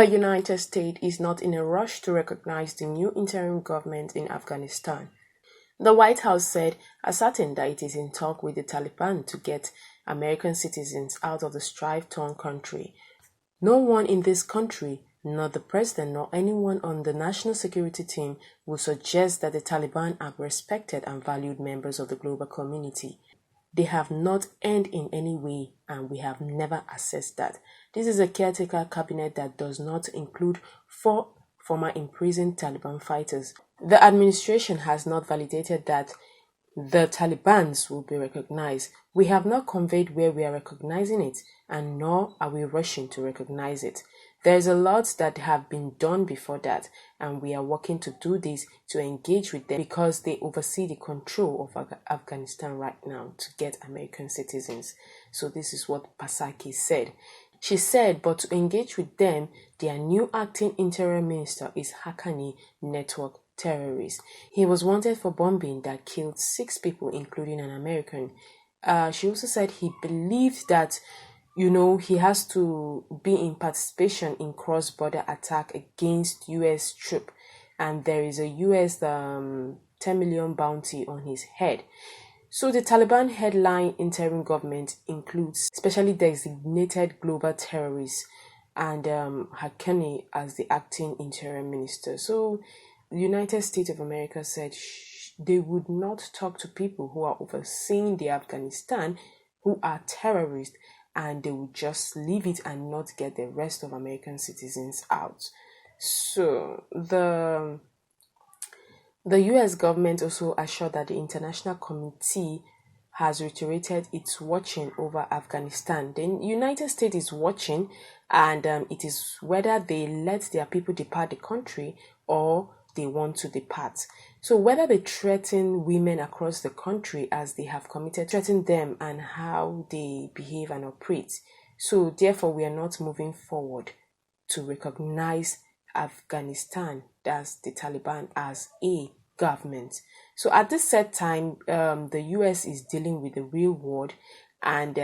The United States is not in a rush to recognize the new interim government in Afghanistan. The White House said, ascertain that it is in talk with the Taliban to get American citizens out of the strife-torn country. No one in this country, not the president nor anyone on the national security team, will suggest that the Taliban are respected and valued members of the global community. They have not earned in any way, and we have never assessed that. This is a caretaker cabinet that does not include 4 former imprisoned Taliban fighters. The administration has not validated that the Talibans will be recognized. We have not conveyed where we are recognizing it, and nor are we rushing to recognize it. There is a lot that have been done before that, and we are working to do this to engage with them because they oversee the control of Afghanistan right now to get American citizens. So this is what Psaki said. She said, but to engage with them, their new acting interim minister is Haqqani Network terrorist. He was wanted for bombing that killed 6 people, including an American. She also said he believes that he has to be in participation in cross-border attack against U.S. troops, and there is a U.S. 10 million bounty on his head. So the Taliban headline interim government includes specially designated global terrorists and Haqqani as the acting interim minister. So the United States of America said they would not talk to people who are overseeing the Afghanistan who are terrorists, and they would just leave it and not get the rest of American citizens out. So the US government also assured that the international committee has reiterated its watching over Afghanistan. The United States is watching, and it is whether they let their people depart the country or they want to depart. So whether they threaten women across the country as they have committed, threaten them and how they behave and operate. So therefore we are not moving forward to recognize Afghanistan, that's the Taliban, as a government. So at this set time, the US is dealing with the real world, and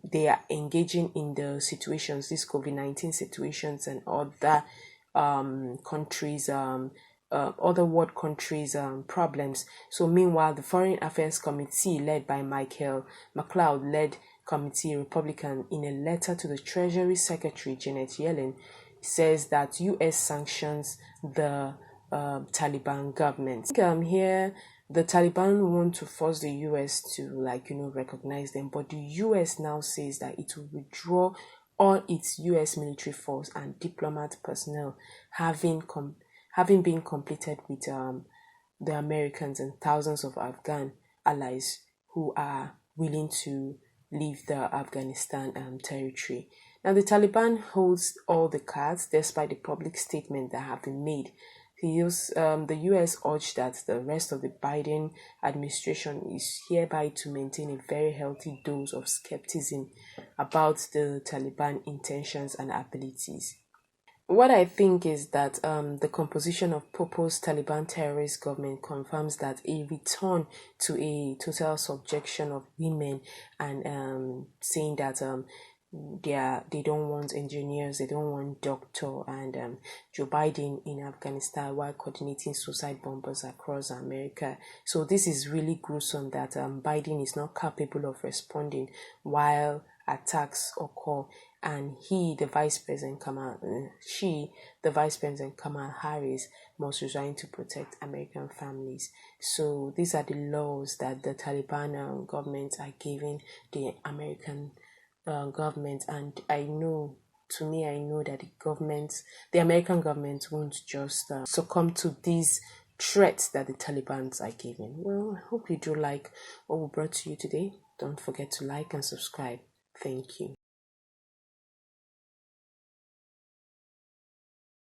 they are engaging in the situations, these COVID-19 situations and other countries, other world countries' problems. So meanwhile, the Foreign Affairs Committee, led by Michael McLeod, led committee Republican, in a letter to the Treasury Secretary Janet Yellen, says that U.S. sanctions the Taliban government. Here, the Taliban want to force the U.S. to recognize them, but the U.S. now says that it will withdraw all its U.S. military force and diplomat personnel, having been completed with the Americans and thousands of Afghan allies who are willing to leave the Afghanistan territory. Now, the Taliban holds all the cards despite the public statement that have been made. The US urged that the rest of the Biden administration is hereby to maintain a very healthy dose of skepticism about the Taliban intentions and abilities. What I think is that the composition of proposed Taliban terrorist government confirms that a return to a total subjection of women, and saying that they don't want engineers, they don't want doctor, and Joe Biden in Afghanistan while coordinating suicide bombers across America. So this is really gruesome that Biden is not capable of responding while attacks occur, and the Vice President Kamala Harris, must resign to protect American families. So these are the laws that the Taliban government are giving the American government, and I know that the American government won't just succumb to these threats that the Taliban are giving. Well, I hope you do like what we brought to you today. Don't forget to like and subscribe. Thank you.